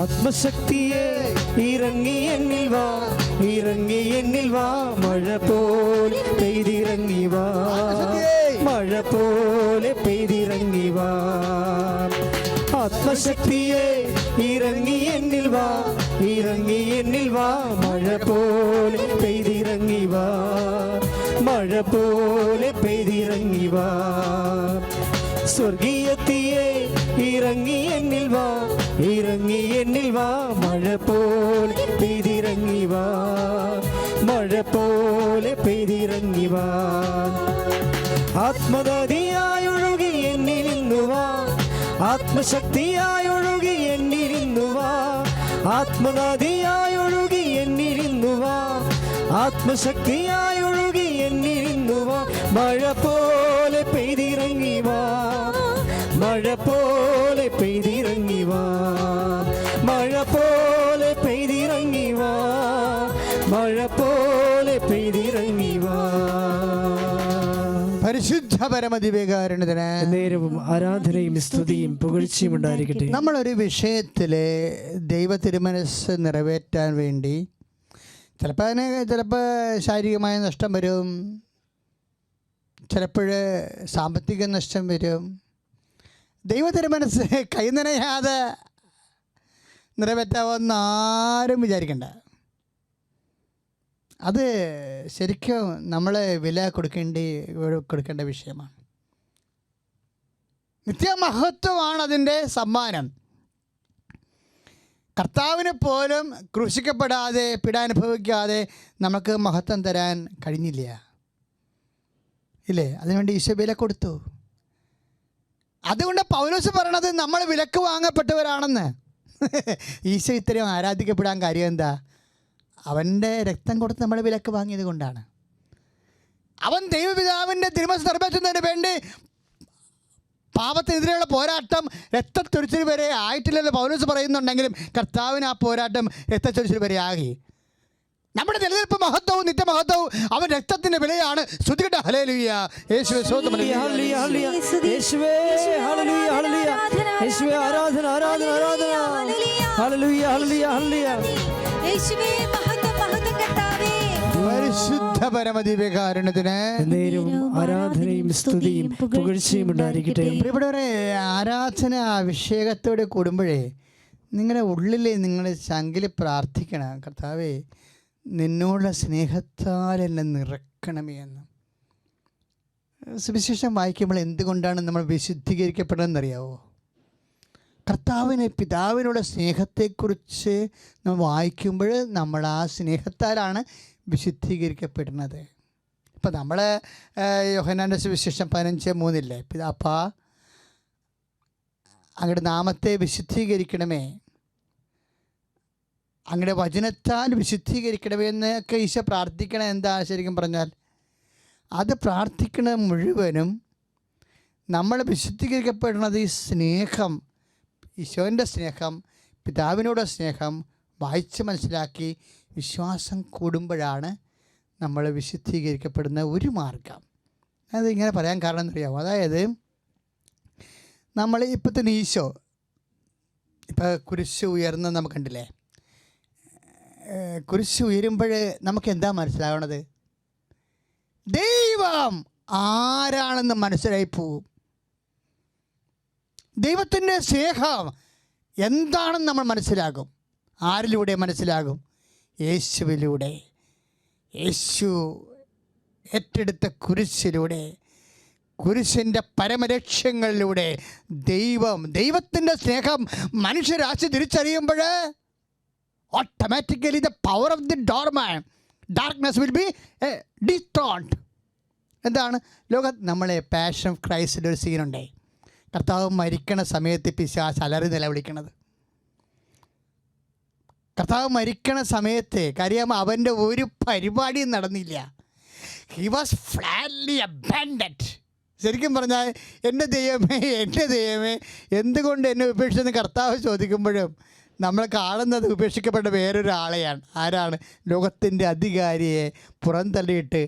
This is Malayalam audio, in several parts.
ആത്മശക്തിയെ ഇറങ്ങി എന്നിൽ വാ, ഇറങ്ങി എന്നിൽ വാ, മഴ പോലെ പെയ്തിറങ്ങി വാ, മഴ പോലെ പെയ്തിറങ്ങി വാ. ആത്മശക്തിയെ ഇറങ്ങി എന്നിൽ വാ, ഇറങ്ങി എന്നിൽ വാ, മഴ പോലെ പെയ്തിറങ്ങി വാ, മഴ പോലെ പെയ്തിറങ്ങി വാ. സ്വർഗീയത്തിയെ ഇറങ്ങി എന്നിൽ വാ, ഇറങ്ങി എന്നിൽ വാ, മഴ പോലെ പെയ്തിറങ്ങി വാ, മഴ പോലെ പെയ്തിറങ്ങി വാ. ആത്മഗതിയായൊഴുകി എന്നിലിന്നു വാ, ആത്മശക്തിയായൊഴുകി എന്നിലിന്നു വാ, ആത്മഗതിയായൊഴുകി എന്നിലിന്നു വാ, ആത്മശക്തിയായൊഴുകി എന്നിലിന്നു വാ, മഴ പോലെ പെയ്തിറങ്ങി വാ, മഴ പോലെ പെയ്തിറങ്ങി വാ, മഴ പോലെ പെയ്തിറങ്ങി വാ, മഴ പോലെ പെയ്തിറങ്ങി വാ. പരിശുദ്ധ പരമദിവ്യകാരുണ്യത്തിന് നേരവും ആരാധനയും സ്തുതിയും പുകഴ്ചയും ഉണ്ടായിരിക്കട്ടെ. നമ്മളൊരു വിഷയത്തിലെ ദൈവ തിരുമനസ് നിറവേറ്റാൻ വേണ്ടി ചിലപ്പോൾ ശാരീരികമായ നഷ്ടം വരും, ചിലപ്പോൾ സാമ്പത്തിക നഷ്ടം വരും. ദൈവ തിരുമനസ് കൈനനയാതെ നിറവേറ്റാമെന്ന് ആരും വിചാരിക്കണ്ട. അത് ശരിക്കും നമ്മൾ വില കൊടുക്കേണ്ട വിഷയമാണ്. നിത്യമഹത്വമാണ് അതിൻ്റെ സമ്മാനം. കർത്താവിന് പോലും ക്രൂശിക്കപ്പെടാതെ പീഡാനുഭവിക്കാതെ നമുക്ക് മഹത്വം തരാൻ കഴിഞ്ഞില്ല, ഇല്ലേ? അതിനുവേണ്ടി ഈശോ വില കൊടുത്തു. അതുകൊണ്ട് പൗലോസ് പറയണത് നമ്മൾ വിലക്ക് വാങ്ങപ്പെട്ടവരാണെന്ന്. ഈശോ ഇത്രയും ആരാധിക്കപ്പെടാൻ കാര്യം എന്താ? അവൻ്റെ രക്തം കൊടുത്ത് നമ്മൾ വിലക്ക് വാങ്ങിയത് കൊണ്ടാണ്. അവൻ ദൈവപിതാവിൻ്റെ തിരുമനസ് നിറവേറ്റുന്നതിന് വേണ്ടി പാപത്തിനെതിരെയുള്ള പോരാട്ടം രക്തച്ചൊരിച്ചിൽ വരെ ആയിട്ടില്ലെന്ന് പൗലോസ് പറയുന്നുണ്ടെങ്കിലും കർത്താവിന് ആ പോരാട്ടം രക്തച്ചൊരിച്ചിൽ വരെ ആകി. നമ്മുടെ നിലനിൽപ്പ് മഹത്വവും നിത്യമഹത്വവും അവൻ രക്തത്തിന്റെ വിലയാണ്. ശ്രുതികട്ടെ ഹല്ലേലൂയ. യേശുവേ സ്തോത്രം. ഹല്ലേലൂയ യേശുവേ ഹല്ലേലൂയ ഹല്ലേലൂയ യേശുവേ ആരാധന ആരാധന ആരാധന ഹല്ലേലൂയ ഹല്ലേലൂയ ഹല്ലേലൂയ യേശുവേ മഹത്വം മഹത്വം കർത്താവേ. പരിശുദ്ധ പരമദിവ്യകാരുണ്യത്തിന് നേരവും ആരാധനയും സ്തുതിയും പുകഴ്ചയും ഉണ്ടായിരിക്കട്ടെ. പ്രിയപ്പെട്ടവരെ, ആരാധന അഭിഷേകത്തോടെ കൂടുമ്പോഴേ നിങ്ങളുടെ ഉള്ളിൽ നിങ്ങൾ ചങ്കിൽ പ്രാർത്ഥിക്കണം, കർത്താവേ നിന്നോടുള്ള സ്നേഹത്താൽ എന്നെ നിറക്കണമേ എന്ന്. സുവിശേഷം വായിക്കുമ്പോൾ എന്തുകൊണ്ടാണ് നമ്മൾ വിശുദ്ധീകരിക്കപ്പെടുന്നതെന്നറിയാവോ? കർത്താവിന് പിതാവിനുള്ള സ്നേഹത്തെക്കുറിച്ച് നമ്മൾ വായിക്കുമ്പോൾ നമ്മൾ ആ സ്നേഹത്താലാണ് വിശുദ്ധീകരിക്കപ്പെടുന്നത്. ഇപ്പം നമ്മൾ യോഹന്നാൻ്റെ സുവിശേഷം 15:3 പിതാപ്പാ അങ്ങയുടെ നാമത്തെ വിശുദ്ധീകരിക്കണമേ, അങ്ങയുടെ വചനത്താൽ വിശുദ്ധീകരിക്കണമേ എന്നൊക്കെ ഈശോ പ്രാർത്ഥിക്കണം. എന്താ ശരിക്കും പറഞ്ഞാൽ അത് പ്രാർത്ഥിക്കണ മുഴുവനും നമ്മൾ വിശുദ്ധീകരിക്കപ്പെടുന്നത് ഈ സ്നേഹം, ഈശോൻ്റെ സ്നേഹം, പിതാവിനോട് സ്നേഹം വായിച്ച് മനസ്സിലാക്കി വിശ്വാസം കൂടുമ്പോഴാണ് നമ്മൾ വിശുദ്ധീകരിക്കപ്പെടുന്ന ഒരു മാർഗം. അത് ഇങ്ങനെ പറയാൻ കാരണം എന്നറിയാമോ? അതായത് നമ്മൾ ഇപ്പോൾ തന്നെ ഈശോ ഇപ്പോൾ കുരിശ് ഉയർന്ന് നമുക്ക് കണ്ടില്ലേ? കുരിശ് ഉയരുമ്പോൾ നമുക്ക് എന്താ മനസ്സിലാവണത്? ദൈവം ആരാണെന്ന് മനസ്സിലായി പോവും. ദൈവത്തിൻ്റെ സ്നേഹം എന്താണെന്ന് നമ്മൾ മനസ്സിലാകും. ആരിലൂടെ മനസ്സിലാകും? യേശുവിലൂടെ. യേശു ഏറ്റെടുത്ത കുരിശിലൂടെ, കുരിശിൻ്റെ പരമലക്ഷ്യങ്ങളിലൂടെ ദൈവത്തിൻ്റെ സ്നേഹം മനുഷ്യരാശി തിരിച്ചറിയുമ്പോൾ automatically the power of the darkness will be destroyed. എന്താണ് നമ്മളെ പാഷൻ ഓഫ് ക്രൈസ്റ്റിൻ്റെ ഒരു സീനുണ്ടേ. കർത്താവ് മരിക്കണ സമയത്ത് പിശാച് അലറി നിലവിളിക്കണത്. കർത്താവ് മരിക്കണ സമയത്ത് കാര്യം അവൻ്റെ ഒരു പരിപാടിയും നടന്നില്ല. He was flatly abandoned. ശരിക്കും പറഞ്ഞാൽ എൻ്റെ ദൈവമേ എന്തുകൊണ്ട് എന്നെ ഉപേക്ഷിച്ചെന്ന് കർത്താവ് ചോദിക്കുമ്പോഴും നമ്മൾ കാണുന്നത് ഉപേക്ഷിക്കപ്പെട്ട വേറൊരാളെയാണ്. ആരാണ്? ലോകത്തിൻ്റെ അധികാരിയെ പുറന്തള്ളിയിട്ട്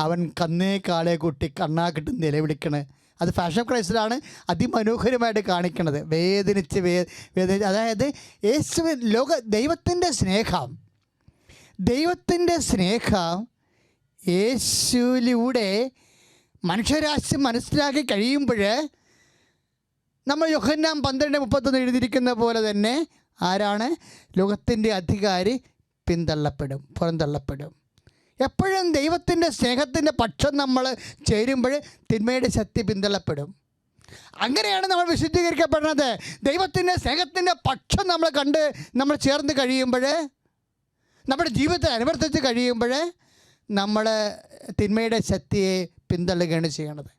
അവൻ കന്നേ കാളെ കൂട്ടി കണ്ണാക്കിട്ട് നിലവിളിക്കണ അത് പാഷൻ ഓഫ് ക്രൈസ്റ്റിലാണ് അതിമനോഹരമായിട്ട് കാണിക്കുന്നത്. വേദനിച്ച് അതായത് ദൈവത്തിൻ്റെ സ്നേഹം യേശുവിലൂടെ മനുഷ്യരാശി മനസ്സിലാക്കി കഴിയുമ്പോൾ നമ്മൾ യോഹന്നാൻ 12:31 എഴുതിയിരിക്കുന്ന പോലെ തന്നെ ആരാണ്? ലോകത്തിൻ്റെ അധികാരി പുറന്തള്ളപ്പെടും. എപ്പോഴും ദൈവത്തിൻ്റെ സ്നേഹത്തിൻ്റെ പക്ഷം നമ്മൾ ചേരുമ്പോൾ തിന്മയുടെ ശക്തി പിന്തള്ളപ്പെടും. അങ്ങനെയാണ് നമ്മൾ വിശുദ്ധീകരിക്കപ്പെടുന്നത്. ദൈവത്തിൻ്റെ സ്നേഹത്തിൻ്റെ പക്ഷം നമ്മൾ ചേർന്ന് കഴിയുമ്പോൾ, നമ്മുടെ ജീവിതത്തെ അനുവർത്തിച്ച് കഴിയുമ്പോൾ നമ്മൾ തിന്മയുടെ ശക്തിയെ പിന്തള്ളുകയാണ് ചെയ്യണത്.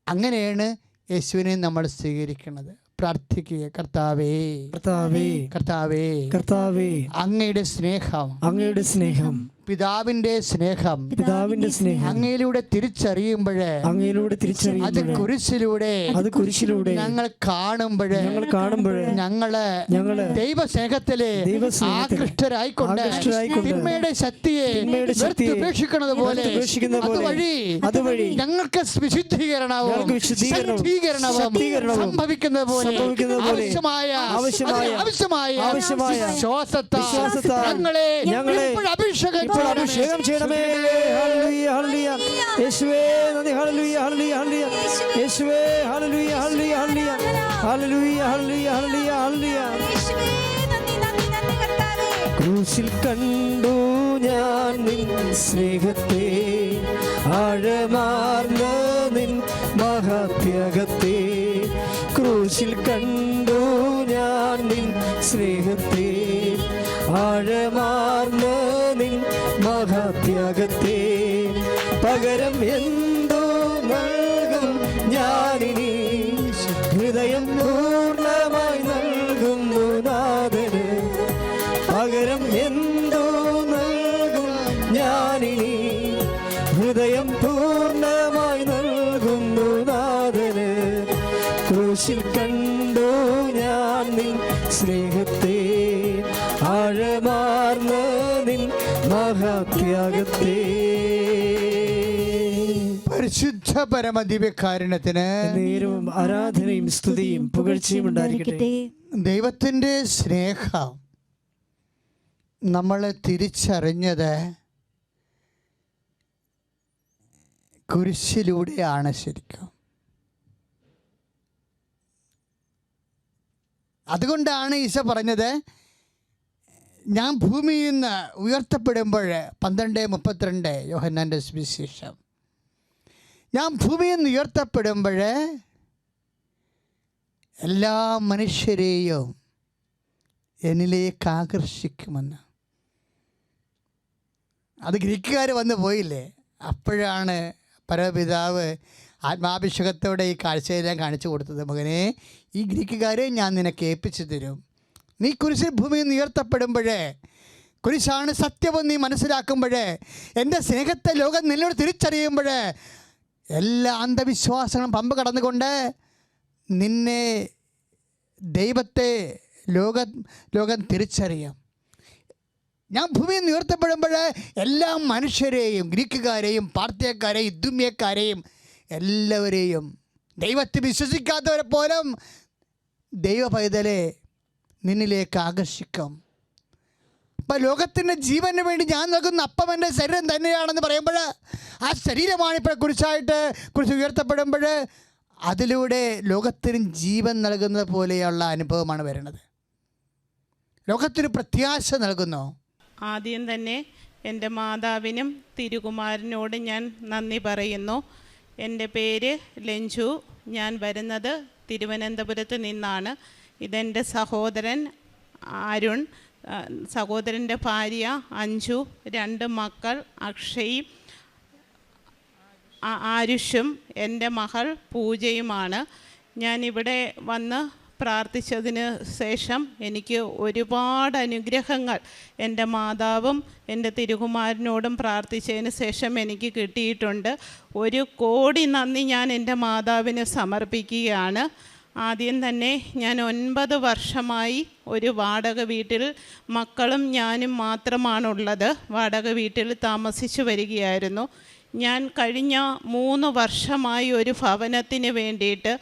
അങ്ങനെയാണ് യേശുവിനെ നമ്മൾ സ്വീകരിക്കുന്നത്. പ്രാർത്ഥിക്കുക, കർത്താവേ, അങ്ങയുടെ സ്നേഹം പിതാവിന്റെ സ്നേഹം അങ്ങയിലൂടെ തിരിച്ചറിയുമ്പോൾ അത് കുരിശിലൂടെ ഞങ്ങൾ കാണുമ്പോൾ ഞങ്ങള് ദൈവസ്നേഹത്തിലെ ആകൃഷ്ടരായിക്കൊണ്ട് തിന്മയുടെ ശക്തിയെ ഉപേക്ഷിക്കുന്നത് പോലെ അതുവഴി ഞങ്ങൾക്ക് വിശുദ്ധീകരണവും സംഭവിക്കുന്നത് പോലെ ആവശ്യമായ വിശ്വാസത്താൽ ഞങ്ങളെ അഭിഷേകം ചെയ്യണമേ. ഹല്ലേലൂയ, ഹല്ലേലൂയ. യേശുവേ നന്ദി. ഹല്ലേലൂയ, ഹല്ലേലൂയ, ഹല്ലേലൂയ. യേശുവേ ഹല്ലേലൂയ, ഹല്ലേലൂയ, ഹല്ലേലൂയ. ഹല്ലേലൂയ, ഹല്ലേലൂയ, ഹല്ലേലൂയ, ഹല്ലേലൂയ. ക്രൂശിൽ കണ്ടു ഞാൻ നിൻ സ്നേഹത്തെ, ആഴമാർന്ന നിൻ മഹാത്യാഗത്തെ. ക്രൂശിൽ കണ്ടു ഞാൻ നിൻ സ്നേഹത്തെ, ആഴമാർന്ന നിൻ മഹാത്യാഗത്തെ. പകരം എന്തോ നൽകും ഞാനിനി, ഹൃദയം പൂർണ്ണമായി നൽകുന്നു നാഥന്. പകരം എന്തോ നൽകും ഞാനിനി, ഹൃദയം പൂർണ്ണമായി നൽകുന്നു നാഥന്. ക്രൂശിൽ കണ്ടു ഞാൻ നിൻ സ്നേഹത്തെ, ആഴമാർന്ന നിൻ മഹാത്യാഗത്തെ. പരിശുദ്ധ പരമദിവ്യകാരുണ്യത്തിന് നേരവും ആരാധനയും സ്തുതിയും പുകഴ്ചയും ഉണ്ടായിരിക്കട്ടെ. ദൈവത്തിൻ്റെ സ്നേഹം നമ്മൾ തിരിച്ചറിഞ്ഞത് കുരിശിലൂടെയാണ്. ശരിക്കും അതുകൊണ്ടാണ് ഈശോ പറഞ്ഞത്, ഞാൻ ഭൂമിയിൽ നിന്ന് ഉയർത്തപ്പെടുമ്പോൾ 12:32 യോഹന്നാൻ്റെ സുവിശേഷം, ഞാൻ ഭൂമിയിൽ നിന്ന് ഉയർത്തപ്പെടുമ്പോൾ എല്ലാ മനുഷ്യരെയും എന്നിലേക്ക് ആകർഷിക്കുമെന്ന്. അത് ഗ്രീക്കുകാർ വന്നു പോയില്ലേ, അപ്പോഴാണ് പരമപിതാവ് ആത്മാഭിഷേകത്തോടെ ഈ കാഴ്ചയെല്ലാം കാണിച്ചു കൊടുത്തത്. മകനെ, ഈ ഗ്രീക്കുകാരെ ഞാൻ നിനക്ക് ഏൽപ്പിച്ചു തരും. നീ കുരിശിൽ ഭൂമിയിൽ നിന്ന് ഉയർത്തപ്പെടുമ്പോൾ, കുരിശാണ് സത്യമെന്ന് നീ മനസ്സിലാക്കുമ്പോൾ, എൻ്റെ സ്നേഹത്തെ ലോകം നിന്നോട് തിരിച്ചറിയുമ്പോൾ, എല്ലാ അന്ധവിശ്വാസങ്ങളും പമ്പ് കടന്നുകൊണ്ട് നിന്നെ, ദൈവത്തെ ലോകം തിരിച്ചറിയും. ഞാൻ ഭൂമിയിൽ നിന്ന് ഉയർത്തപ്പെടുമ്പോൾ എല്ലാ മനുഷ്യരെയും, ഗ്രീക്കുകാരെയും പാർത്യക്കാരെയും ഇദുമ്യക്കാരെയും എല്ലാവരെയും, ദൈവത്തെ വിശ്വസിക്കാത്തവരെ പോലും ദൈവ പൈതലെ നിന്നിലേക്ക് ആകർഷിക്കും. അപ്പം ലോകത്തിൻ്റെ ജീവന് വേണ്ടി ഞാൻ നൽകുന്ന അപ്പം എൻ്റെ ശരീരം തന്നെയാണെന്ന് പറയുമ്പോൾ, ആ ശരീരമാണ് ഇപ്പോൾ കുറിച്ച് ഉയർത്തപ്പെടുമ്പോൾ അതിലൂടെ ലോകത്തിന് ജീവൻ നൽകുന്നത് പോലെയുള്ള അനുഭവമാണ് വരുന്നത്. ലോകത്തിന് പ്രത്യാശ നൽകുന്നു. ആദ്യം തന്നെ എൻ്റെ മാതാവിനും തിരുകുമാരനോട് ഞാൻ നന്ദി പറയുന്നു. എൻ്റെ പേര് ലഞ്ചു. ഞാൻ വരുന്നത് തിരുവനന്തപുരത്ത് നിന്നാണ്. ഇതെൻ്റെ സഹോദരൻ അരുൺ, സഹോദരൻ്റെ ഭാര്യ അഞ്ജു, 2 മക്കൾ അക്ഷയും ആരുഷും എൻ്റെ മകൾ പൂജയുമാണ്. ഞാനിവിടെ വന്ന് പ്രാർത്ഥിച്ചതിന് ശേഷം എനിക്ക് ഒരുപാട് അനുഗ്രഹങ്ങൾ എൻ്റെ മാതാവും എൻ്റെ തിരുകുമാരനോടും പ്രാർത്ഥിച്ചതിന് ശേഷം എനിക്ക് കിട്ടിയിട്ടുണ്ട്. 1 കോടി നന്ദി ഞാൻ എൻ്റെ മാതാവിന് സമർപ്പിക്കുകയാണ്. ആദ്യം തന്നെ ഞാൻ 9 വർഷമായി ഒരു വാടക വീട്ടിൽ മക്കളും ഞാനും മാത്രമാണുള്ളത്. വാടക വീട്ടിൽ താമസിച്ചു വരികയായിരുന്നു. ഞാൻ കഴിഞ്ഞ 3 വർഷമായി ഒരു ഭവനത്തിന് വേണ്ടിയിട്ട്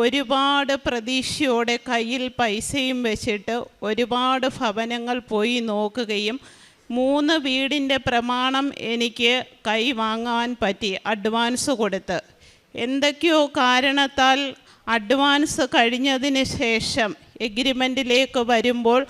ഒരുപാട് പ്രതീക്ഷയോടെ കയ്യിൽ പൈസയും വെച്ചിട്ട് ഒരുപാട് ഭവനങ്ങൾ പോയി നോക്കുകയും 3 വീടിൻ്റെ പ്രമാണം എനിക്ക് കൈവാങ്ങാൻ പറ്റി, അഡ്വാൻസ് കൊടുത്ത്. എന്തൊക്കെയോ കാരണത്താൽ അഡ്വാൻസ് കഴിഞ്ഞതിന് ശേഷം എഗ്രിമെൻറ്റിലേക്ക് വരുമ്പോൾ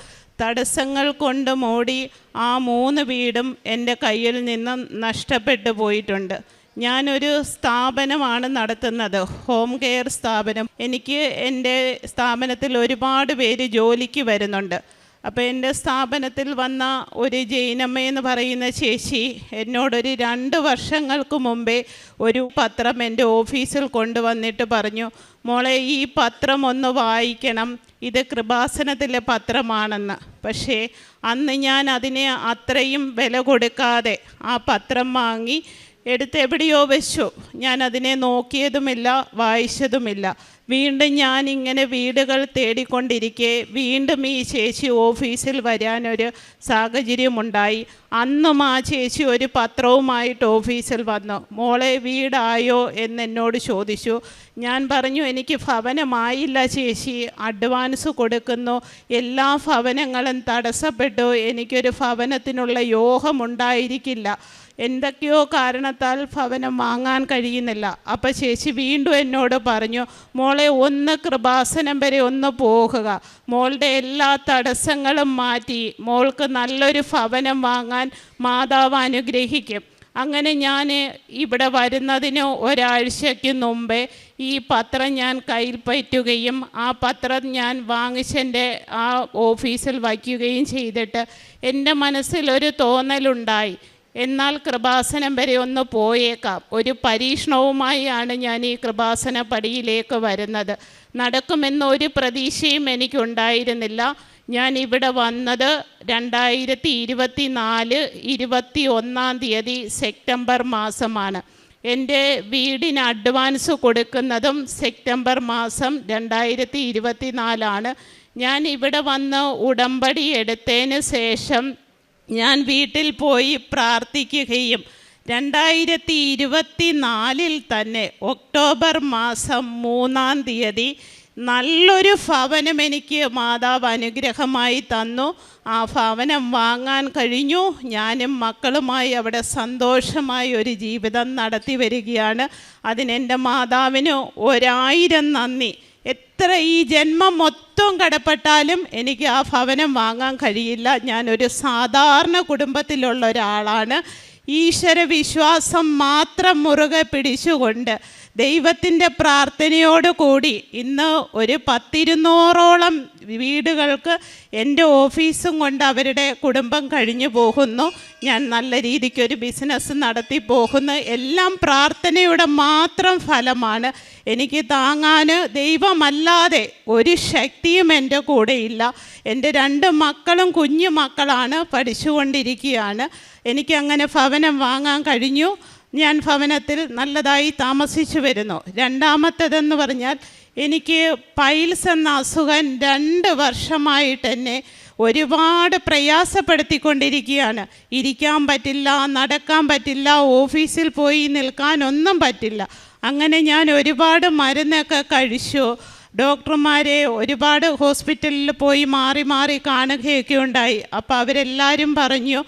തടസ്സങ്ങൾ കൊണ്ട് മൂടി ആ 3 വീടും എൻ്റെ കയ്യിൽ നിന്ന് നഷ്ടപ്പെട്ടു പോയിട്ടുണ്ട്. ഞാനൊരു സ്ഥാപനമാണ് നടത്തുന്നത്, ഹോം കെയർ സ്ഥാപനം. എനിക്ക് എൻ്റെ സ്ഥാപനത്തിൽ ഒരുപാട് പേര് ജോലിക്ക് വരുന്നുണ്ട്. അപ്പോൾ എൻ്റെ സ്ഥാപനത്തിൽ വന്ന ഒരു ജൈനമ്മ എന്ന് പറയുന്ന ചേച്ചി എന്നോടൊരു 2 വർഷങ്ങൾക്ക് മുമ്പേ ഒരു പത്രം എൻ്റെ ഓഫീസിൽ കൊണ്ടുവന്നിട്ട് പറഞ്ഞു, മോളെ ഈ പത്രം ഒന്ന് വായിക്കണം, ഇത് കൃപാസനത്തിലെ പത്രമാണെന്ന്. പക്ഷേ അന്ന് ഞാൻ അതിനെ അത്രയും വില കൊടുക്കാതെ ആ പത്രം വാങ്ങി എടുത്ത് എവിടെയോ വെച്ചു. ഞാനതിനെ നോക്കിയതുമില്ല, വായിച്ചതുമില്ല. വീണ്ടും ഞാനിങ്ങനെ വീടുകൾ തേടിക്കൊണ്ടിരിക്കെ വീണ്ടും ഈ ചേച്ചി ഓഫീസിൽ വരാനൊരു സാഹചര്യമുണ്ടായി. അന്നും ആ ചേച്ചി ഒരു പത്രവുമായിട്ട് ഓഫീസിൽ വന്നു. മോളെ വീടായോ എന്നെന്നോട് ചോദിച്ചു. ഞാൻ പറഞ്ഞു, എനിക്ക് ഭവനമായില്ല ചേച്ചി, അഡ്വാൻസ് കൊടുക്കുന്നു, എല്ലാ ഭവനങ്ങളും തടസ്സപ്പെട്ടു, എനിക്കൊരു ഭവനത്തിനുള്ള യോഗമുണ്ടായിരിക്കില്ല, എന്തൊക്കെയോ കാരണത്താൽ ഭവനം വാങ്ങാൻ കഴിയുന്നില്ല. അപ്പോൾ ചേച്ചി വീണ്ടും എന്നോട് പറഞ്ഞു, മോളെ ഒന്ന് കൃപാസനം വരെ ഒന്ന് പോകുക, മോളുടെ എല്ലാ തടസ്സങ്ങളും മാറ്റി മോൾക്ക് നല്ലൊരു ഭവനം വാങ്ങാൻ മാതാവ് അനുഗ്രഹിക്കും. അങ്ങനെ ഞാൻ ഇവിടെ വരുന്നതിന് ഒരാഴ്ചയ്ക്ക് മുമ്പേ ഈ പത്രം ഞാൻ കയ്യിൽ പറ്റുകയും ആ പത്രം ഞാൻ വാങ്ങിച്ചെൻ്റെ ആ ഓഫീസിൽ വയ്ക്കുകയും ചെയ്തിട്ട് എൻ്റെ മനസ്സിലൊരു തോന്നലുണ്ടായി, എന്നാൽ കൃപാസനം വരെ ഒന്ന് പോയേക്കാം. ഒരു പരീക്ഷണവുമായാണ് ഞാൻ ഈ കൃപാസന പടിയിലേക്ക് വരുന്നത്. നടക്കുമെന്നൊരു പ്രതീക്ഷയും എനിക്കുണ്ടായിരുന്നില്ല. ഞാൻ ഇവിടെ വന്നത് 2024 21 സെപ്റ്റംബർ മാസമാണ്. എൻ്റെ വീടിന് അഡ്വാൻസ് കൊടുക്കുന്നതും സെപ്റ്റംബർ മാസം 2024. ഞാൻ ഇവിടെ വന്ന് ഉടമ്പടി എടുത്തതിന് ശേഷം ഞാൻ വീട്ടിൽ പോയി പ്രാർത്ഥിക്കുകയും 2024 തന്നെ ഒക്ടോബർ മാസം 3 നല്ലൊരു ഭവനം എനിക്ക് മാതാവ് അനുഗ്രഹമായി തന്നു. ആ ഭവനം വാങ്ങാൻ കഴിഞ്ഞു. ഞാനും മക്കളുമായി അവിടെ സന്തോഷമായി ഒരു ജീവിതം നടത്തി വരികയാണ്. അതിനെൻ്റെ മാതാവിന് 1000 നന്ദി. എത്ര ഈ ജന്മം മൊത്തം കടപ്പെട്ടാലും എനിക്ക് ആ ഭവനം വാങ്ങാൻ കഴിയില്ല. ഞാനൊരു സാധാരണ കുടുംബത്തിലുള്ള ഒരാളാണ്. ഈശ്വര വിശ്വാസം മാത്രം മുറുകെ പിടിച്ചുകൊണ്ട് ദൈവത്തിൻ്റെ പ്രാർത്ഥനയോട് കൂടി ഇന്ന് ഒരു 10-200ഓളം വീടുകൾക്ക് എൻ്റെ ഓഫീസും കൊണ്ട് അവരുടെ കുടുംബം കഴിഞ്ഞു പോകുന്നു. ഞാൻ നല്ല രീതിക്കൊരു ബിസിനസ് നടത്തി പോകുന്നു. എല്ലാം പ്രാർത്ഥനയുടെ മാത്രം ഫലമാണ്. എനിക്ക് താങ്ങാൻ ദൈവമല്ലാതെ ഒരു ശക്തിയും എൻ്റെ കൂടെയില്ല. എൻ്റെ 2 മക്കളും കുഞ്ഞു മക്കളാണ്, പഠിച്ചുകൊണ്ടിരിക്കുകയാണ്. എനിക്കങ്ങനെ ഭവനം വാങ്ങാൻ കഴിഞ്ഞു. ഞാൻ ഭവനത്തിൽ നല്ലതായി താമസിച്ചു വരുന്നു. രണ്ടാമത്തേതെന്ന് പറഞ്ഞാൽ എനിക്ക് പൈൽസ് എന്ന അസുഖം 2 വർഷമായിട്ട് എന്നെ ഒരുപാട് പ്രയാസപ്പെടുത്തിക്കൊണ്ടിരിക്കുകയാണ്. ഇരിക്കാൻ പറ്റില്ല, നടക്കാൻ പറ്റില്ല, ഓഫീസിൽ പോയി നിൽക്കാനൊന്നും പറ്റില്ല. അങ്ങനെ ഞാൻ ഒരുപാട് മരുന്നൊക്കെ കഴിച്ചു. ഡോക്ടർമാരെ ഒരുപാട് ഹോസ്പിറ്റലിൽ പോയി മാറി മാറി കാണുകയൊക്കെ ഉണ്ടായി. അപ്പോൾ അവരെല്ലാവരും പറഞ്ഞു,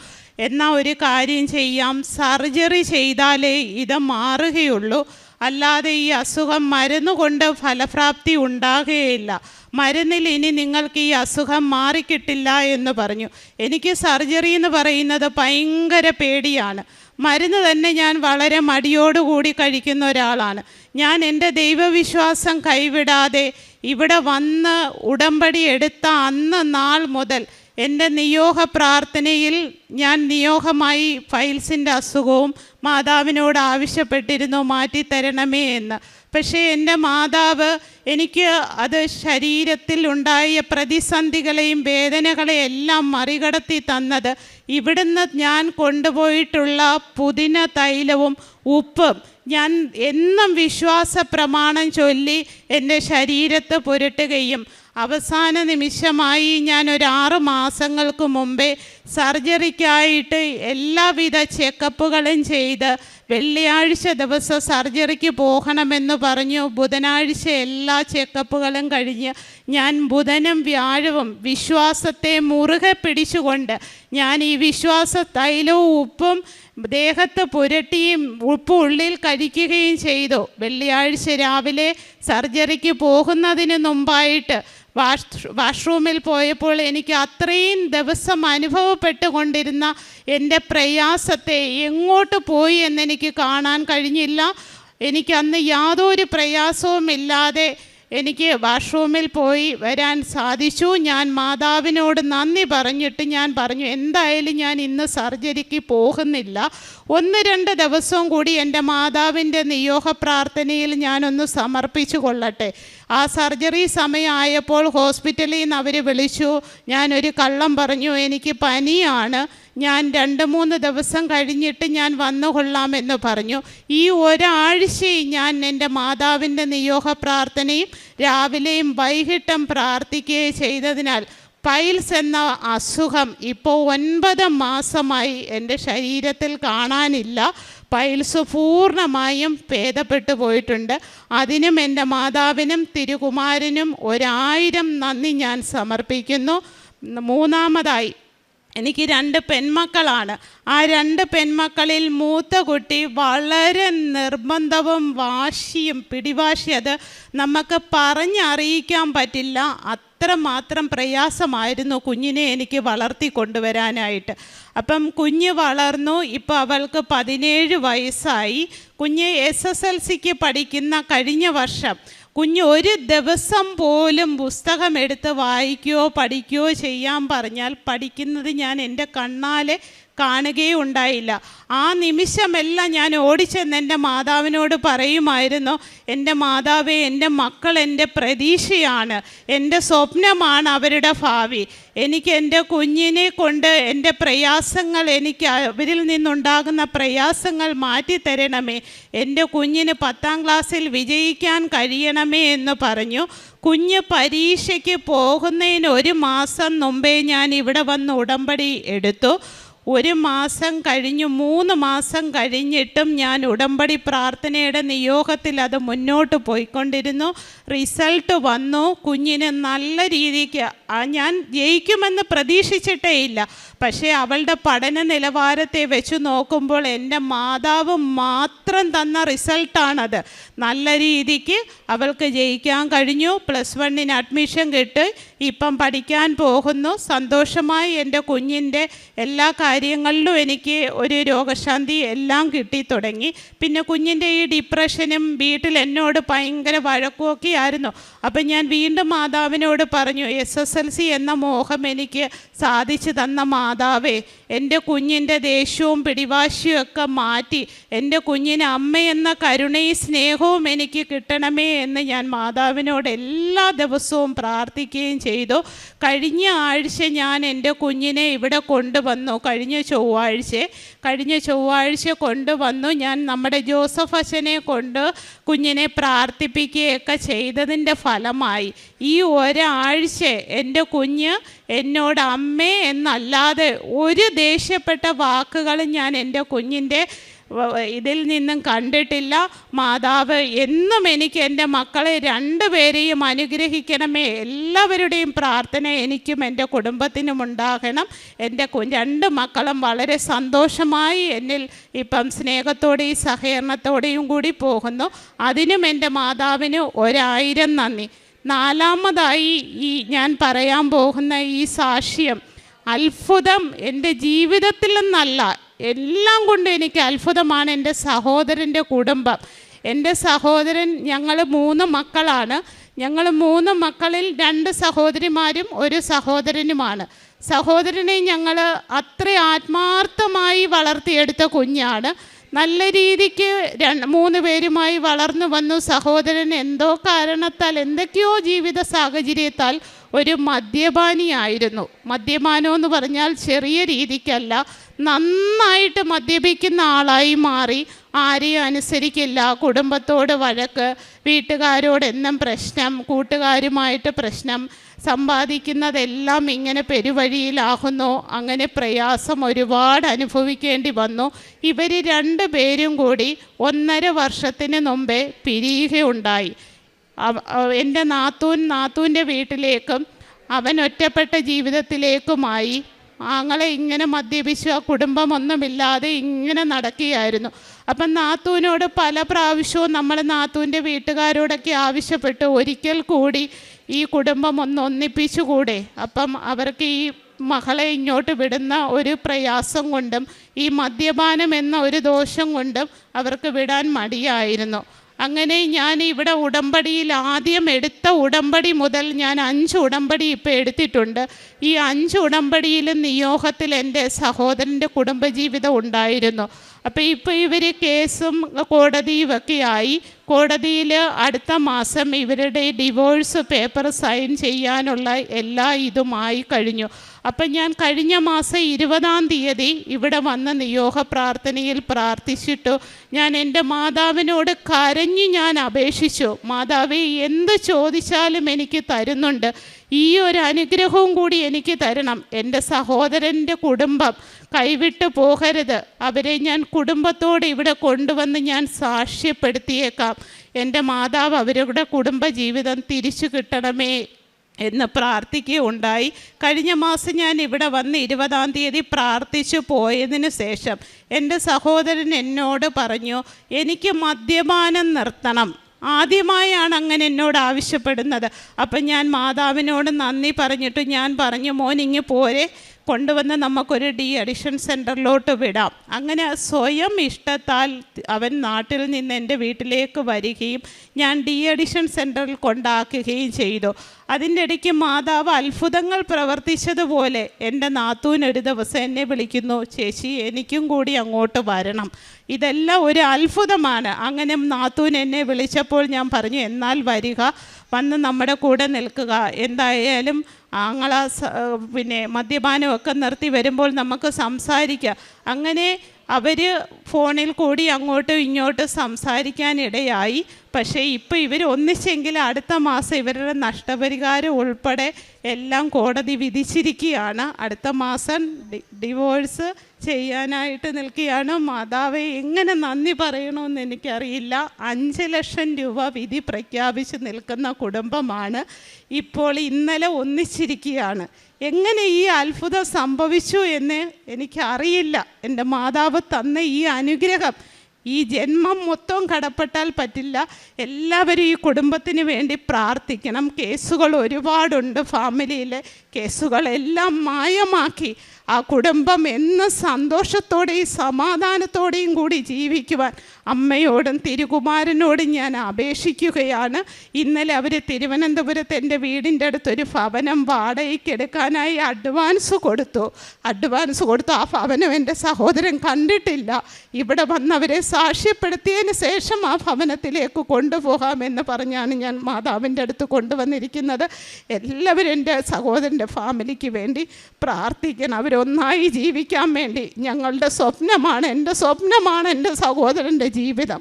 എന്നാൽ ഒരു കാര്യം ചെയ്യാം, സർജറി ചെയ്താലേ ഇത് മാറുകയുള്ളൂ, അല്ലാതെ ഈ അസുഖം മരുന്ന് കൊണ്ട് ഫലപ്രാപ്തി ഉണ്ടാകുകയില്ല, മരുന്നിൽ ഇനി നിങ്ങൾക്ക് ഈ അസുഖം മാറിക്കിട്ടില്ല എന്ന് പറഞ്ഞു. എനിക്ക് സർജറി എന്ന് പറയുന്നത് ഭയങ്കര പേടിയാണ്. മരുന്ന് തന്നെ ഞാൻ വളരെ മടിയോടുകൂടി കഴിക്കുന്ന ഒരാളാണ്. ഞാൻ എൻ്റെ ദൈവവിശ്വാസം കൈവിടാതെ ഇവിടെ വന്ന് ഉടമ്പടി എടുത്ത അന്ന് നാൾ മുതൽ എൻ്റെ നിയോഗ പ്രാർത്ഥനയിൽ ഞാൻ നിയോഗമായി ഫൈൽസിൻ്റെ അസുഖവും മാതാവിനോട് ആവശ്യപ്പെട്ടിരുന്നു, മാറ്റിത്തരണമേ എന്ന്. പക്ഷേ എൻ്റെ മാതാവ് എനിക്ക് അത് ശരീരത്തിൽ ഉണ്ടായ പ്രതിസന്ധികളെയും വേദനകളെയും എല്ലാം മറികടത്തി തന്നത് ഇവിടുന്ന് ഞാൻ കൊണ്ടുപോയിട്ടുള്ള പുതിന തൈലവും ഉപ്പും ഞാൻ എന്നും വിശ്വാസ പ്രമാണം ചൊല്ലി എൻ്റെ ശരീരത്ത് പുരട്ടുകയും അവസാന നിമിഷമായി ഞാൻ ഒരു 6 മാസങ്ങൾക്ക് മുമ്പേ സർജറിക്കായിട്ട് എല്ലാവിധ ചെക്കപ്പുകളും ചെയ്ത് വെള്ളിയാഴ്ച ദിവസം സർജറിക്ക് പോകണമെന്ന് പറഞ്ഞു. ബുധനാഴ്ച എല്ലാ ചെക്കപ്പുകളും കഴിഞ്ഞ് ഞാൻ ബുധനും വ്യാഴവും വിശ്വാസത്തെ മുറുകെ പിടിച്ചുകൊണ്ട് ഞാൻ ഈ വിശ്വാസ തൈലവും ഉപ്പും ദേഹത്ത് പുരട്ടിയും ഉപ്പ് ഉള്ളിൽ കഴിക്കുകയും ചെയ്തു. വെള്ളിയാഴ്ച രാവിലെ സർജറിക്ക് പോകുന്നതിന് മുമ്പായിട്ട് വാഷ്റൂമിൽ പോയപ്പോൾ എനിക്ക് അത്രയും ദിവസം അനുഭവപ്പെട്ടുകൊണ്ടിരുന്ന എൻ്റെ പ്രയാസത്തെ എങ്ങോട്ട് പോയി എന്നെനിക്ക് കാണാൻ കഴിഞ്ഞില്ല. എനിക്കന്ന് യാതൊരു പ്രയാസവുമില്ലാതെ എനിക്ക് വാഷ്റൂമിൽ പോയി വരാൻ സാധിച്ചു. ഞാൻ മാതാവിനോട് നന്ദി പറഞ്ഞിട്ട് ഞാൻ പറഞ്ഞു, എന്തായാലും ഞാൻ ഇന്ന് സർജറിക്ക് പോകുന്നില്ല, 1-2 ദിവസവും കൂടി എൻ്റെ മാതാവിൻ്റെ നിയോഗ പ്രാർത്ഥനയിൽ ഞാനൊന്ന് സമർപ്പിച്ചു കൊള്ളട്ടെ. ആ സർജറി സമയമായപ്പോൾ ഹോസ്പിറ്റലിൽ നിന്ന് അവർ വിളിച്ചു. ഞാനൊരു കള്ളം പറഞ്ഞു, എനിക്ക് പനിയാണ്, ഞാൻ 2-3 ദിവസം കഴിഞ്ഞിട്ട് ഞാൻ വന്നു കൊള്ളാമെന്ന് പറഞ്ഞു. ഈ ഒരാഴ്ചയും ഞാൻ എൻ്റെ മാതാവിൻ്റെ നിയോഗ പ്രാർത്ഥനയും രാവിലെയും വൈകിട്ടും പ്രാർത്ഥിക്കുകയും ചെയ്തതിനാൽ പൈൽസ് എന്ന അസുഖം ഇപ്പോൾ 9 മാസമായി എൻ്റെ ശരീരത്തിൽ കാണാനില്ല. പൈൽസ് പൂർണ്ണമായും ഭേദപ്പെട്ടു പോയിട്ടുണ്ട്. അതിനും എൻ്റെ മാതാവിനും തിരുകുമാരനും 1000 നന്ദി ഞാൻ സമർപ്പിക്കുന്നു. മൂന്നാമതായി എനിക്ക് 2 പെൺമക്കളാണ്. ആ 2 പെൺമക്കളിൽ മൂത്ത കുട്ടി വളരെ നിർബന്ധവും വാശിയും പിടിവാശി, അത് നമുക്ക് പറഞ്ഞറിയിക്കാൻ പറ്റില്ല, അത്രമാത്രം പ്രയാസമായിരുന്നു കുഞ്ഞിനെ എനിക്ക് വളർത്തി കൊണ്ടുവരാനായിട്ട്. അപ്പം കുഞ്ഞ് വളർന്നു. ഇപ്പോൾ അവൾക്ക് 17 വയസ്സായി. കുഞ്ഞ് SSLCക്ക് പഠിക്കുന്ന കഴിഞ്ഞ വർഷം കുഞ്ഞ് ഒരു ദിവസം പോലും പുസ്തകം എടുത്ത് വായിക്കുകയോ പഠിക്കുകയോ ചെയ്യാൻ പറഞ്ഞാൽ പഠിക്കുന്നത് ഞാൻ എൻ്റെ കണ്ണാലെ കാണുകയും ഉണ്ടായില്ല. ആ നിമിഷമെല്ലാം ഞാൻ ഓടിച്ചെന്ന് എൻ്റെ മാതാവിനോട് പറയുമായിരുന്നു, എൻ്റെ മാതാവേ, എൻ്റെ മക്കൾ എൻ്റെ പ്രതീക്ഷയാണ്, എൻ്റെ സ്വപ്നമാണ് അവരുടെ ഭാവി. എനിക്ക് എൻ്റെ കുഞ്ഞിനെ കൊണ്ട് എൻ്റെ പ്രയാസങ്ങൾ, എനിക്ക് അവരിൽ നിന്നുണ്ടാകുന്ന പ്രയാസങ്ങൾ മാറ്റിത്തരണമേ, എൻ്റെ കുഞ്ഞിന് 10ാം ക്ലാസ്സിൽ വിജയിക്കാൻ കഴിയണമേ എന്ന് പറഞ്ഞു. കുഞ്ഞ് പരീക്ഷയ്ക്ക് പോകുന്നതിന് 1 മാസം മുമ്പേ ഞാൻ ഇവിടെ വന്ന് ഉടമ്പടി എടുത്തു. 1 മാസം കഴിഞ്ഞു, 3 മാസം കഴിഞ്ഞിട്ടും ഞാൻ ഉടമ്പടി പ്രാർത്ഥനയുടെ നിയോഗത്തിൽ അത് മുന്നോട്ട് പോയിക്കൊണ്ടിരുന്നു. റിസൾട്ട് വന്നു. കുഞ്ഞിന് നല്ല രീതിക്ക് ഞാൻ ജയിക്കുമെന്ന് പ്രതീക്ഷിച്ചിട്ടേ ഇല്ല. പക്ഷേ അവളുടെ പഠന നിലവാരത്തെ വെച്ച് നോക്കുമ്പോൾ എൻ്റെ മാതാവ് മാത്രം തന്ന റിസൾട്ടാണത്. നല്ല രീതിക്ക് അവൾക്ക് ജയിക്കാൻ കഴിഞ്ഞു. +1 അഡ്മിഷൻ കിട്ടി. ഇപ്പം പഠിക്കാൻ പോകുന്നു. സന്തോഷമായി എൻ്റെ കുഞ്ഞിൻ്റെ എല്ലാ കാര്യങ്ങളിലും എനിക്ക് ഒരു രോഗശാന്തി എല്ലാം കിട്ടി തുടങ്ങി. പിന്നെ കുഞ്ഞിൻ്റെ ഈ ഡിപ്രഷനും വീട്ടിൽ എന്നോട് ഭയങ്കര വഴക്കുമൊക്കെ ആയിരുന്നു. അപ്പം ഞാൻ വീണ്ടും മാതാവിനോട് പറഞ്ഞു, SSLC എന്ന മോഹം എനിക്ക് സാധിച്ചു തന്ന മാതാവേ, എൻ്റെ കുഞ്ഞിൻ്റെ ദേഷ്യവും പിടിവാശിയും ഒക്കെ മാറ്റി എൻ്റെ കുഞ്ഞിന് അമ്മയെന്ന കരുണയും സ്നേഹവും എനിക്ക് കിട്ടണമേ എന്ന് ഞാൻ മാതാവിനോട് എല്ലാ ദിവസവും പ്രാർത്ഥിക്കുകയും ചെയ്തു. കഴിഞ്ഞ ആഴ്ച ഞാൻ എൻ്റെ കുഞ്ഞിനെ ഇവിടെ കൊണ്ടുവന്നു. കഴിഞ്ഞ ചൊവ്വാഴ്ച കൊണ്ടുവന്നു. ഞാൻ നമ്മുടെ ജോസഫ് അച്ഛനെ കൊണ്ട് കുഞ്ഞിനെ പ്രാർത്ഥിപ്പിക്കുകയൊക്കെ ചെയ്തതിൻ്റെ ഫലമായി ഈ ഒരാഴ്ച എൻ്റെ കുഞ്ഞ് എന്നോട് അമ്മേ എന്നല്ലാതെ ഒരു ദേഷ്യപ്പെട്ട വാക്കുകളും ഞാൻ എൻ്റെ കുഞ്ഞിൻ്റെ ഇതിൽ നിന്നും കണ്ടിട്ടില്ല. മാതാവ് എന്നും എനിക്ക് എൻ്റെ മക്കളെ 2 പേരെയും അനുഗ്രഹിക്കണമേ. എല്ലാവരുടെയും പ്രാർത്ഥന എനിക്കും എൻ്റെ കുടുംബത്തിനും ഉണ്ടാകണം. എൻ്റെ 2 മക്കളും വളരെ സന്തോഷമായി എന്നിൽ ഇപ്പം സ്നേഹത്തോടെയും സഹകരണത്തോടെയും കൂടി പോകുന്നു. അതിനും എൻ്റെ മാതാവിന് 1000 നന്ദി. 4മതായി ഈ ഞാൻ പറയാൻ പോകുന്ന ഈ സാക്ഷ്യം അത്ഭുതം എൻ്റെ ജീവിതത്തിൽ നിന്നല്ല, എല്ലാം കൊണ്ടും എനിക്ക് അത്ഭുതമാണ്. എൻ്റെ സഹോദരൻ്റെ കുടുംബം. എൻ്റെ സഹോദരൻ, ഞങ്ങൾ 3 മക്കളാണ്. ഞങ്ങൾ 3 മക്കളിൽ 2 സഹോദരിമാരും 1 സഹോദരനുമാണ്. സഹോദരനെ ഞങ്ങൾ അത്ര ആത്മാർത്ഥമായി വളർത്തിയെടുത്ത കുഞ്ഞാണ്. നല്ല രീതിക്ക് 3 പേരുമായി വളർന്നു വന്നു. സഹോദരൻ എന്തോ കാരണത്താൽ, എന്തൊക്കെയോ ജീവിത സാഹചര്യത്താൽ ഒരു മദ്യപാനിയായിരുന്നു. മദ്യപാനമെന്ന് പറഞ്ഞാൽ ചെറിയ രീതിക്കല്ല, നന്നായിട്ട് മദ്യപിക്കുന്ന ആളായി മാറി. ആരെയും അനുസരിക്കില്ല, കുടുംബത്തോട് വഴക്ക്, വീട്ടുകാരോട് എന്നും പ്രശ്നം, കൂട്ടുകാരുമായിട്ട് പ്രശ്നം, സമ്പാദിക്കുന്നതെല്ലാം ഇങ്ങനെ പെരുവഴിയിലാകുന്നു. അങ്ങനെ പ്രയാസം ഒരുപാട് അനുഭവിക്കേണ്ടി വന്നു. ഇവർ രണ്ടുപേരും കൂടി 1.5 വർഷത്തിന് മുമ്പേ പിരിയുകയുണ്ടായി. എൻ്റെ നാത്തൂൻ്റെ വീട്ടിലേക്കും അവൻ ഒറ്റപ്പെട്ട ജീവിതത്തിലേക്കുമായി. ആങ്ങളെ ഇങ്ങനെ മദ്യപിച്ചു കുടുംബമൊന്നുമില്ലാതെ ഇങ്ങനെ നടക്കുകയായിരുന്നു. അപ്പം നാത്തൂനോട് പല പ്രാവശ്യവും നമ്മൾ നാത്തൂൻ്റെ വീട്ടുകാരോടൊക്കെ ആവശ്യപ്പെട്ടു, ഒരിക്കൽ കൂടി ഈ കുടുംബം ഒന്നിപ്പിച്ചുകൂടെ. അപ്പം അവർക്ക് ഈ മകളെ ഇങ്ങോട്ട് വിടുന്ന ഒരു പ്രയാസം കൊണ്ടും ഈ മദ്യപാനം എന്ന ഒരു ദോഷം കൊണ്ടും അവർക്ക് വിടാൻ മടിയായിരുന്നു. അങ്ങനെ ഞാൻ ഇവിടെ ഉടമ്പടിയിൽ ആദ്യം എടുത്ത ഉടമ്പടി മുതൽ ഞാൻ 5 ഉടമ്പടി ഇപ്പോൾ എടുത്തിട്ടുണ്ട്. ഈ 5 ഉടമ്പടിയിലും നിയോഗത്തിൽ എൻ്റെ സഹോദരൻ്റെ കുടുംബജീവിതം ഉണ്ടായിരുന്നു. അപ്പോൾ ഇപ്പോൾ ഇവർ കേസും കോടതിയുമൊക്കെ ആയി. കോടതിയിൽ അടുത്ത മാസം ഇവരുടെ ഡിവോഴ്സ് പേപ്പർ സൈൻ ചെയ്യാനുള്ള എല്ലാ ഇതുമായി കഴിഞ്ഞു. അപ്പം ഞാൻ കഴിഞ്ഞ മാസം 20-ാം തീയതി ഇവിടെ വന്ന് നിയോഗ പ്രാർത്ഥനയിൽ പ്രാർത്ഥിച്ചിട്ടു. ഞാൻ എൻ്റെ മാതാവിനോട് കരഞ്ഞ് ഞാൻ അപേക്ഷിച്ചു, മാതാവേ എന്ത് ചോദിച്ചാലും എനിക്ക് തരുന്നുണ്ട്, ഈ ഒരു അനുഗ്രഹവും കൂടി എനിക്ക് തരണം. എൻ്റെ സഹോദരൻ്റെ കുടുംബം കൈവിട്ട് പോകരുത്, അവരെ ഞാൻ കുടുംബത്തോടെ ഇവിടെ കൊണ്ടുവന്ന് ഞാൻ സാക്ഷ്യപ്പെടുത്തിയേക്കാം. എൻ്റെ മാതാവ് അവരുടെ കുടുംബജീവിതം തിരിച്ചു കിട്ടണമേ എന്ന് പ്രാർത്ഥിക്കുകയുണ്ടായി. കഴിഞ്ഞ മാസം ഞാൻ ഇവിടെ വന്ന് 20-ാം തീയതി പ്രാർത്ഥിച്ചു പോയതിന് ശേഷം എൻ്റെ സഹോദരൻ എന്നോട് പറഞ്ഞു, എനിക്ക് മദ്യപാനം നിർത്തണം. ആദ്യമായാണ് അങ്ങനെ എന്നോട് ആവശ്യപ്പെടുന്നത്. അപ്പം ഞാൻ മാതാവിനോട് നന്ദി പറഞ്ഞിട്ട് ഞാൻ പറഞ്ഞു, മോനിങ്ങ് പോരെ, കൊണ്ടുവന്ന് നമുക്കൊരു ഡി അഡിക്ഷൻ സെൻറ്ററിലോട്ട് വിടാം. അങ്ങനെ സ്വയം ഇഷ്ടത്താൽ അവൻ നാട്ടിൽ നിന്ന് എൻ്റെ വീട്ടിലേക്ക് വരികയും ഞാൻ ഡി അഡിക്ഷൻ സെൻറ്ററിൽ കൊണ്ടാക്കുകയും ചെയ്തു. അതിൻ്റെ ഇടയ്ക്ക് മാതാവ് അത്ഭുതങ്ങൾ പ്രവർത്തിച്ചതുപോലെ എൻ്റെ നാത്തൂൻ ഒരു ദിവസം എന്നെ വിളിക്കുന്നു, ചേച്ചി എനിക്കും കൂടി അങ്ങോട്ട് വരണം. ഇതെല്ലാം ഒരു അത്ഭുതമാണ്. അങ്ങനെ നാത്തൂൻ എന്നെ വിളിച്ചപ്പോൾ ഞാൻ പറഞ്ഞു, എന്നാൽ വരിക, വന്ന് നമ്മുടെ കൂടെ നിൽക്കുക, എന്തായാലും ആങ്ങള പിന്നെ മദ്യപാനമൊക്കെ നിർത്തി വരുമ്പോൾ നമുക്ക് സംസാരിക്കാം. അങ്ങനെ അവർ ഫോണിൽ കൂടി അങ്ങോട്ടും ഇങ്ങോട്ടും സംസാരിക്കാനിടയായി. പക്ഷേ ഇപ്പോൾ ഇവർ ഒന്നിച്ചെങ്കിൽ അടുത്ത മാസം ഇവരുടെ നഷ്ടപരിഹാരം ഉൾപ്പെടെ എല്ലാം കോടതി വിധിച്ചിരിക്കുകയാണ്. അടുത്ത മാസം ഡിവോഴ്സ് ചെയ്യാനായിട്ട് നിൽക്കുകയാണ്. മാതാവെ എങ്ങനെ നന്ദി പറയണമെന്ന് എനിക്കറിയില്ല. 5 ലക്ഷം രൂപ വിധി പ്രഖ്യാപിച്ച് നിൽക്കുന്ന കുടുംബമാണ്. ഇപ്പോൾ ഇന്നലെ ഒന്നിച്ചിരിക്കുകയാണ്. എങ്ങനെ ഈ അത്ഭുതം സംഭവിച്ചു എന്ന് എനിക്കറിയില്ല. എൻ്റെ മാതാവ് തന്ന ഈ അനുഗ്രഹം ഈ ജന്മം മൊത്തം കടപ്പെട്ടാൽ പറ്റില്ല. എല്ലാവരും ഈ കുടുംബത്തിന് വേണ്ടി പ്രാർത്ഥിക്കണം. കേസുകൾ ഒരുപാടുണ്ട്, ഫാമിലിയിലെ കേസുകളെല്ലാം മായമാക്കി ആ കുടുംബം എന്ന സന്തോഷത്തോടെയും സമാധാനത്തോടെയും കൂടി ജീവിക്കുവാൻ അമ്മയോടും തിരുകുമാരനോടും ഞാൻ അപേക്ഷിക്കുകയാണ്. ഇന്നലെ അവർ തിരുവനന്തപുരത്ത് എൻ്റെ വീടിൻ്റെ അടുത്തൊരു ഭവനം വാടകയ്ക്ക് എടുക്കാനായി അഡ്വാൻസ് കൊടുത്തു. ആ ഭവനം എൻ്റെ സഹോദരൻ കണ്ടിട്ടില്ല. ഇവിടെ വന്നവരെ സാക്ഷ്യപ്പെടുത്തിയതിന് ശേഷം ആ ഭവനത്തിലേക്ക് കൊണ്ടുപോകാമെന്ന് പറഞ്ഞാണ് ഞാൻ മാതാവിൻ്റെ അടുത്ത് കൊണ്ടുവന്നിരിക്കുന്നത്. എല്ലാവരും എൻ്റെ സഹോദരൻ്റെ ഫാമിലിക്ക് വേണ്ടി പ്രാർത്ഥിക്കണം. അവരൊന്നായി ജീവിക്കാൻ വേണ്ടി ഞങ്ങളുടെ സ്വപ്നമാണ്, എൻ്റെ സഹോദരൻ്റെ ജീവിതം.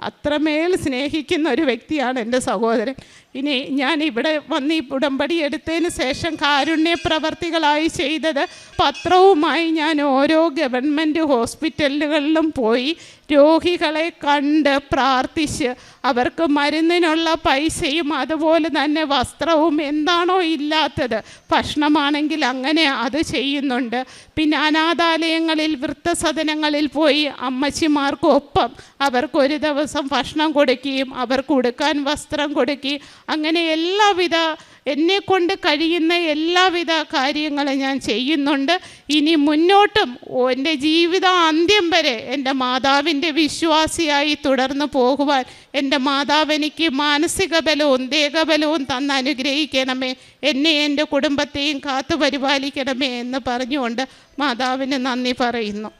അത്രമേൽ സ്നേഹിക്കുന്ന ഒരു വ്യക്തിയാണ് എൻ്റെ സഹോദരൻ. ഇനി ഞാൻ ഇവിടെ വന്ന് ഈ ഉടമ്പടി എടുത്തതിന് ശേഷം കാരുണ്യ പ്രവർത്തികളായി ചെയ്തത്, പത്രവുമായി ഞാൻ ഓരോ ഗവൺമെൻറ് ഹോസ്പിറ്റലുകളിലും പോയി രോഗികളെ കണ്ട് പ്രാർത്ഥിച്ച് അവർക്ക് മരുന്നിനുള്ള പൈസയും അതുപോലെ തന്നെ വസ്ത്രവും എന്താണോ ഇല്ലാത്തത്, ഭക്ഷണമാണെങ്കിൽ അങ്ങനെ അത് ചെയ്യുന്നുണ്ട്. പിന്നെ അനാഥാലയങ്ങളിൽ വൃദ്ധസദനങ്ങളിൽ പോയി അമ്മച്ചിമാർക്കൊപ്പം അവർക്കൊരു ദിവസം ഭക്ഷണം കൊടുക്കുകയും അവർക്ക് ഉടുക്കാൻ വസ്ത്രം കൊടുക്കുകയും അങ്ങനെ എല്ലാവിധ എന്നെക്കൊണ്ട് കഴിയുന്ന എല്ലാവിധ കാര്യങ്ങളും ഞാൻ ചെയ്യുന്നുണ്ട്. ഇനി മുന്നോട്ടും എൻ്റെ ജീവിതാന്ത്യം വരെ എൻ്റെ മാതാവിൻ്റെ വിശ്വാസിയായി തുടർന്ന് പോകുവാൻ എൻ്റെ മാതാവ് എനിക്ക് മാനസിക ബലവും ദേഹബലവും തന്ന് അനുഗ്രഹിക്കണമേ, എന്നെ എൻ്റെ കുടുംബത്തെയും കാത്തു പരിപാലിക്കണമേ എന്ന് പറഞ്ഞുകൊണ്ട് മാതാവിന് നന്ദി പറയുന്നു.